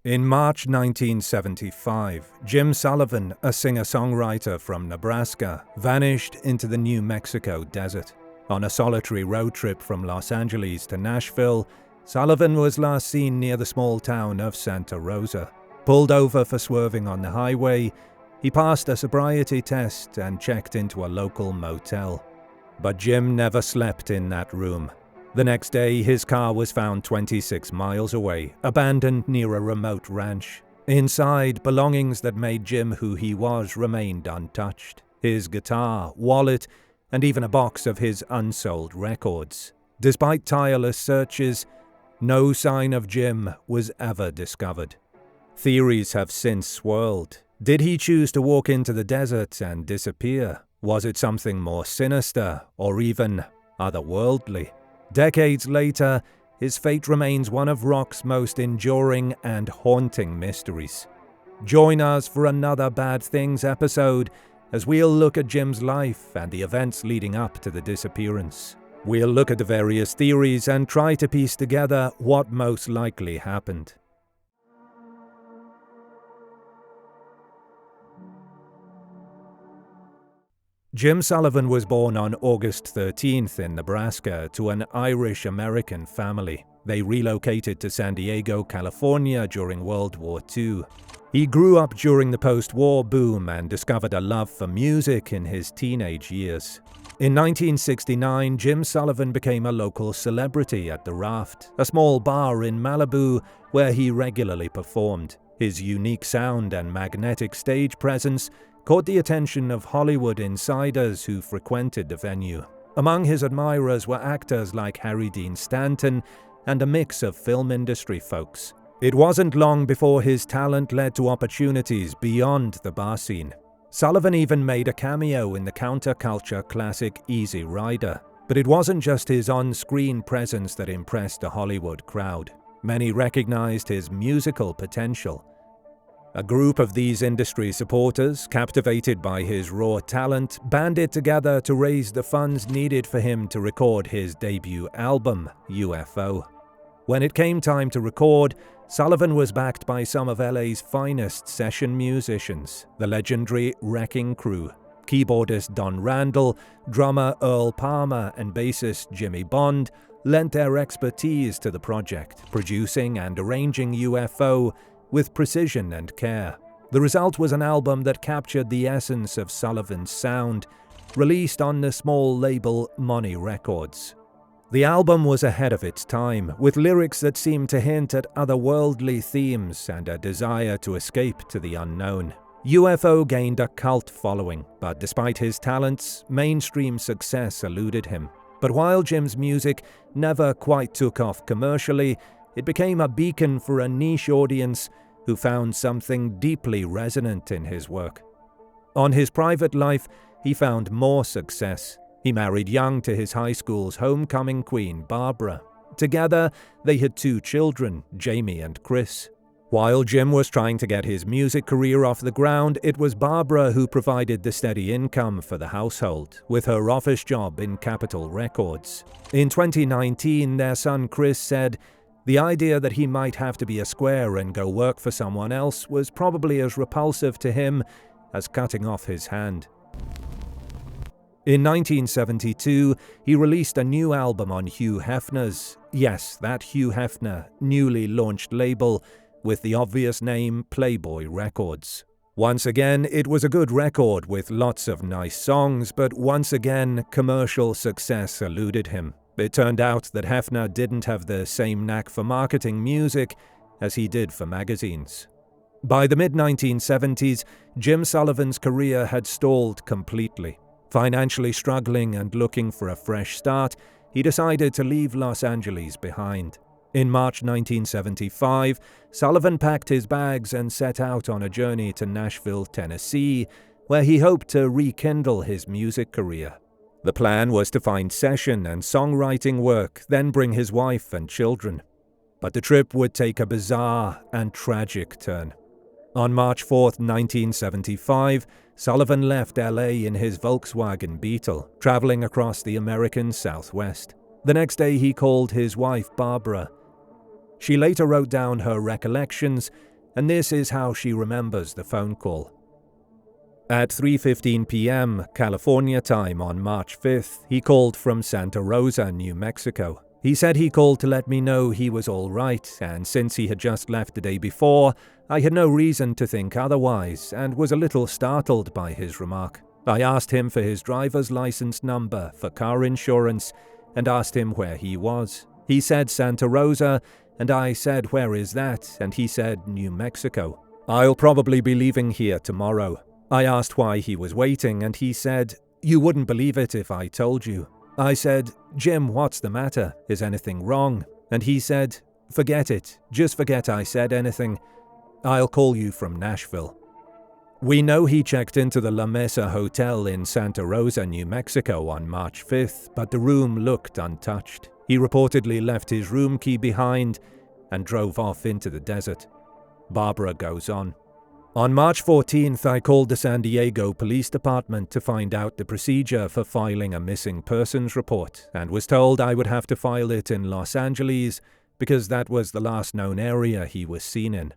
In March 1975, Jim Sullivan, a singer-songwriter from Nebraska, vanished into the New Mexico desert. On a solitary road trip from Los Angeles to Nashville, Sullivan was last seen near the small town of Santa Rosa. Pulled over for swerving on the highway, he passed a sobriety test and checked into a local motel. But Jim never slept in that room. The next day, his car was found 26 miles away, abandoned near a remote ranch. Inside, belongings that made Jim who he was remained untouched. His guitar, wallet, and even a box of his unsold records. Despite tireless searches, no sign of Jim was ever discovered. Theories have since swirled. Did he choose to walk into the desert and disappear? Was it something more sinister, or even otherworldly? Decades later, his fate remains one of rock's most enduring and haunting mysteries. Join us for another Bad Things episode as we'll look at Jim's life and the events leading up to the disappearance. We'll look at the various theories and try to piece together what most likely happened. Jim Sullivan was born on August 13th in Nebraska to an Irish-American family. They relocated to San Diego, California during World War II. He grew up during the post-war boom and discovered a love for music in his teenage years. In 1969, Jim Sullivan became a local celebrity at The Raft, a small bar in Malibu where he regularly performed. His unique sound and magnetic stage presence caught the attention of Hollywood insiders who frequented the venue. Among his admirers were actors like Harry Dean Stanton and a mix of film industry folks. It wasn't long before his talent led to opportunities beyond the bar scene. Sullivan even made a cameo in the counterculture classic Easy Rider. But it wasn't just his on-screen presence that impressed the Hollywood crowd. Many recognized his musical potential. A group of these industry supporters, captivated by his raw talent, banded together to raise the funds needed for him to record his debut album, UFO. When it came time to record, Sullivan was backed by some of LA's finest session musicians, the legendary Wrecking Crew. Keyboardist Don Randall, drummer Earl Palmer, and bassist Jimmy Bond lent their expertise to the project, producing and arranging UFO with precision and care. The result was an album that captured the essence of Sullivan's sound, released on the small label Money Records. The album was ahead of its time, with lyrics that seemed to hint at otherworldly themes and a desire to escape to the unknown. UFO gained a cult following, but despite his talents, mainstream success eluded him. But while Jim's music never quite took off commercially, it became a beacon for a niche audience who found something deeply resonant in his work. On his private life, he found more success. He married young to his high school's homecoming queen, Barbara. Together, they had 2 children, Jamie and Chris. While Jim was trying to get his music career off the ground, it was Barbara who provided the steady income for the household, with her office job in Capitol Records. In 2019, their son Chris said, "The idea that he might have to be a square and go work for someone else was probably as repulsive to him as cutting off his hand." In 1972, he released a new album on Hugh Hefner's, yes, that Hugh Hefner, newly launched label with the obvious name Playboy Records. Once again, it was a good record with lots of nice songs, but once again, commercial success eluded him. It turned out that Hefner didn't have the same knack for marketing music as he did for magazines. By the mid-1970s, Jim Sullivan's career had stalled completely. Financially struggling and looking for a fresh start, he decided to leave Los Angeles behind. In March 1975, Sullivan packed his bags and set out on a journey to Nashville, Tennessee, where he hoped to rekindle his music career. The plan was to find session and songwriting work, then bring his wife and children. But the trip would take a bizarre and tragic turn. On March 4, 1975, Sullivan left LA in his Volkswagen Beetle, traveling across the American Southwest. The next day he called his wife Barbara. She later wrote down her recollections and this is how she remembers the phone call. At 3:15 p.m. California time on March 5th, he called from Santa Rosa, New Mexico. He said he called to let me know he was all right, and since he had just left the day before, I had no reason to think otherwise, and was a little startled by his remark. I asked him for his driver's license number for car insurance, and asked him where he was. He said Santa Rosa, and I said, "Where is that?" And he said, "New Mexico. I'll probably be leaving here tomorrow." I asked why he was waiting, and he said, "You wouldn't believe it if I told you." I said, "Jim, what's the matter? Is anything wrong?" And he said, "Forget it. Just forget I said anything. I'll call you from Nashville." We know he checked into the La Mesa Hotel in Santa Rosa, New Mexico on March 5th, but the room looked untouched. He reportedly left his room key behind and drove off into the desert. Barbara goes on. On March 14th, I called the San Diego Police Department to find out the procedure for filing a missing persons report, and was told I would have to file it in Los Angeles because that was the last known area he was seen in.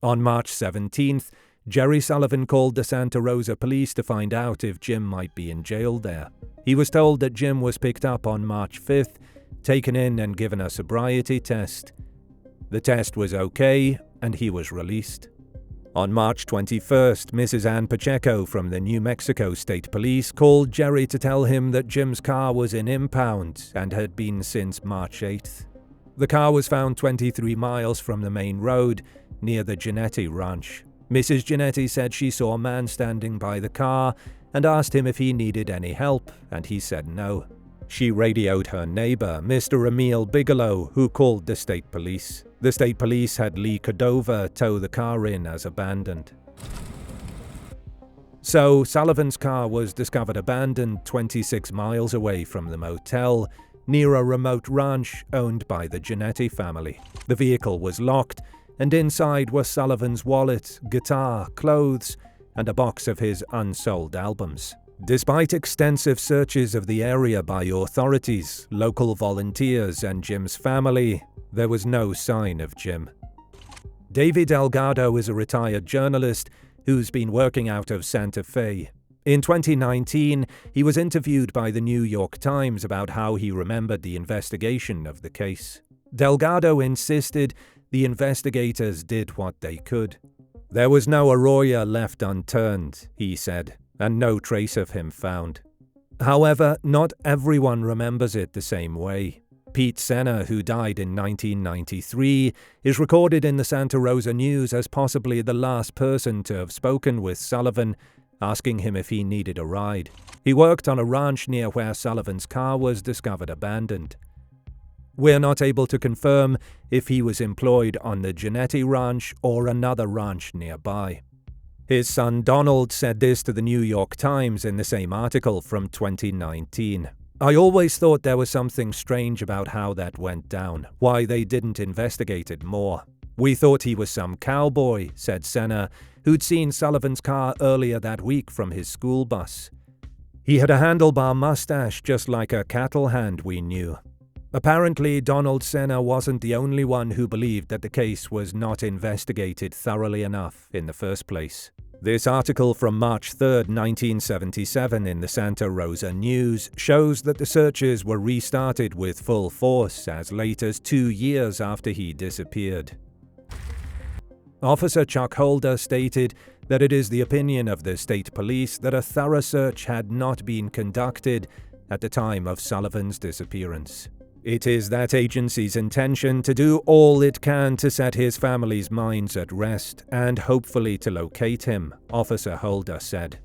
On March 17th, Jerry Sullivan called the Santa Rosa police to find out if Jim might be in jail there. He was told that Jim was picked up on March 5th, taken in and given a sobriety test. The test was okay, and he was released. On March 21st, Mrs. Ann Pacheco from the New Mexico State Police called Jerry to tell him that Jim's car was in impound and had been since March 8th. The car was found 23 miles from the main road near the Giannetti Ranch. Mrs. Giannetti said she saw a man standing by the car and asked him if he needed any help, and he said no. She radioed her neighbor, Mr. Emil Bigelow, who called the state police. The state police had Lee Cordova tow the car in as abandoned. So, Sullivan's car was discovered abandoned 26 miles away from the motel, near a remote ranch owned by the Giannetti family. The vehicle was locked, and inside were Sullivan's wallet, guitar, clothes, and a box of his unsold albums. Despite extensive searches of the area by authorities, local volunteers, and Jim's family, there was no sign of Jim. David Delgado is a retired journalist who's been working out of Santa Fe. In 2019, he was interviewed by the New York Times about how he remembered the investigation of the case. Delgado insisted the investigators did what they could. There was no Arroyo left unturned, he said, and no trace of him found. However, not everyone remembers it the same way. Pete Senna, who died in 1993, is recorded in the Santa Rosa News as possibly the last person to have spoken with Sullivan, asking him if he needed a ride. He worked on a ranch near where Sullivan's car was discovered abandoned. We're not able to confirm if he was employed on the Giannetti Ranch or another ranch nearby. His son Donald said this to the New York Times in the same article from 2019. "I always thought there was something strange about how that went down, why they didn't investigate it more. We thought he was some cowboy," said Senna, who'd seen Sullivan's car earlier that week from his school bus. "He had a handlebar mustache just like a cattle hand we knew." Apparently, Donald Senna wasn't the only one who believed that the case was not investigated thoroughly enough in the first place. This article from March 3, 1977 in the Santa Rosa News shows that the searches were restarted with full force as late as 2 years after he disappeared. Officer Chuck Holder stated that it is the opinion of the state police that a thorough search had not been conducted at the time of Sullivan's disappearance. It is that agency's intention to do all it can to set his family's minds at rest and hopefully to locate him, Officer Holder said.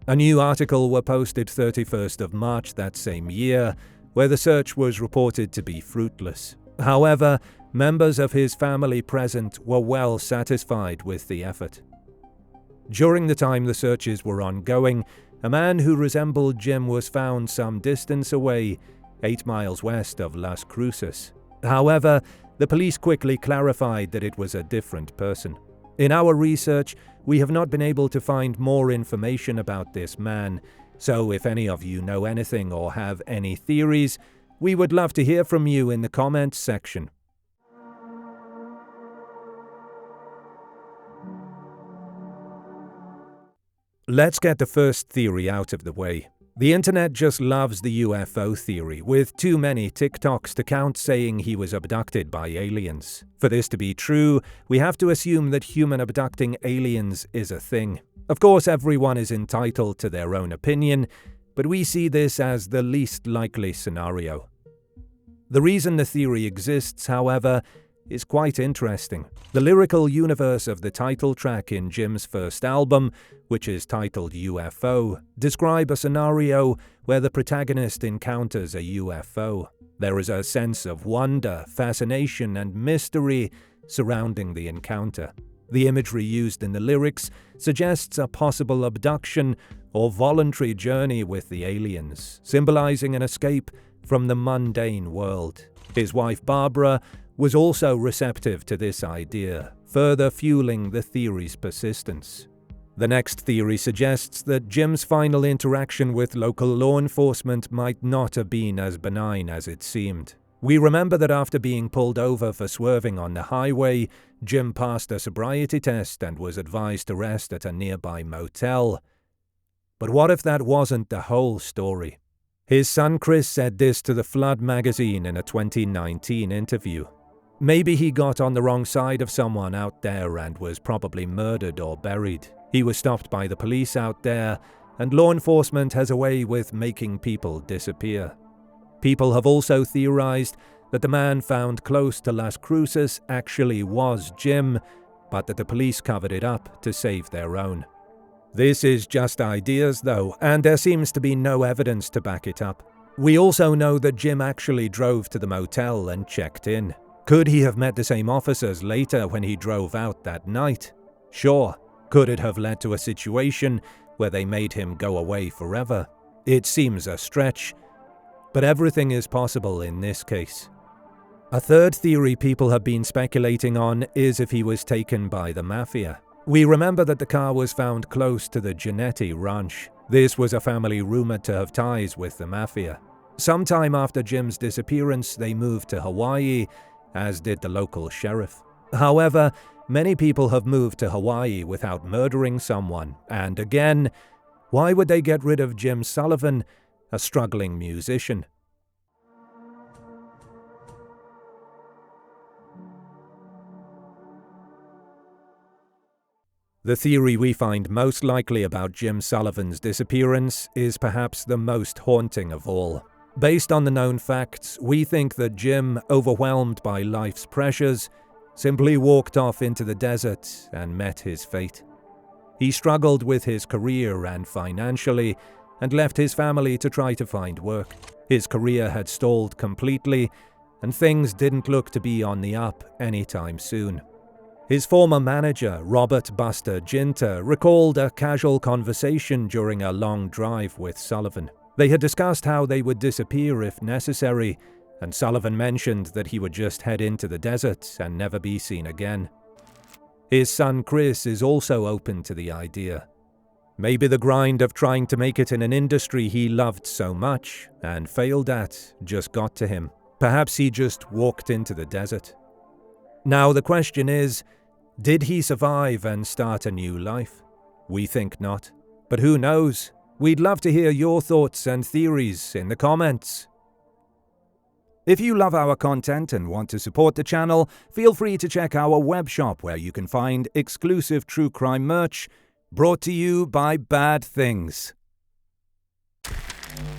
A new article was posted 31st of March that same year, where the search was reported to be fruitless. However, members of his family present were well satisfied with the effort. During the time the searches were ongoing, a man who resembled Jim was found some distance away, 8 miles west of Las Cruces. However, the police quickly clarified that it was a different person. In our research, we have not been able to find more information about this man, so if any of you know anything or have any theories, we would love to hear from you in the comments section. Let's get the first theory out of the way. The internet just loves the UFO theory, with too many TikToks to count saying he was abducted by aliens. For this to be true, we have to assume that human abducting aliens is a thing. Of course, everyone is entitled to their own opinion, but we see this as the least likely scenario. The reason the theory exists, however, is quite interesting. The lyrical universe of the title track in Jim's first album, which is titled UFO, describe a scenario where the protagonist encounters a UFO. There is a sense of wonder, fascination, and mystery surrounding the encounter. The imagery used in the lyrics suggests a possible abduction or voluntary journey with the aliens, symbolizing an escape from the mundane world. His wife Barbara was also receptive to this idea, further fueling the theory's persistence. The next theory suggests that Jim's final interaction with local law enforcement might not have been as benign as it seemed. We remember that after being pulled over for swerving on the highway, Jim passed a sobriety test and was advised to rest at a nearby motel. But what if that wasn't the whole story? His son Chris said this to the Flood magazine in a 2019 interview. Maybe he got on the wrong side of someone out there and was probably murdered or buried. He was stopped by the police out there, and law enforcement has a way with making people disappear. People have also theorized that the man found close to Las Cruces actually was Jim, but that the police covered it up to save their own. This is just ideas though, and there seems to be no evidence to back it up. We also know that Jim actually drove to the motel and checked in. Could he have met the same officers later when he drove out that night? Sure. Could it have led to a situation where they made him go away forever? It seems a stretch, but everything is possible in this case. A third theory people have been speculating on is if he was taken by the mafia. We remember that the car was found close to the Giannetti ranch. This was a family rumored to have ties with the mafia. Sometime after Jim's disappearance, they moved to Hawaii, as did the local sheriff. However, many people have moved to Hawaii without murdering someone, and again, why would they get rid of Jim Sullivan, a struggling musician? The theory we find most likely about Jim Sullivan's disappearance is perhaps the most haunting of all. Based on the known facts, we think that Jim, overwhelmed by life's pressures, simply walked off into the desert and met his fate. He struggled with his career and financially, and left his family to try to find work. His career had stalled completely, and things didn't look to be on the up anytime soon. His former manager, Robert Buster Ginter, recalled a casual conversation during a long drive with Sullivan. They had discussed how they would disappear if necessary, and Sullivan mentioned that he would just head into the desert and never be seen again. His son Chris is also open to the idea. Maybe the grind of trying to make it in an industry he loved so much and failed at just got to him. Perhaps he just walked into the desert. Now the question is, did he survive and start a new life? We think not. But who knows? We'd love to hear your thoughts and theories in the comments. If you love our content and want to support the channel, feel free to check our web shop where you can find exclusive true crime merch brought to you by Bad Things.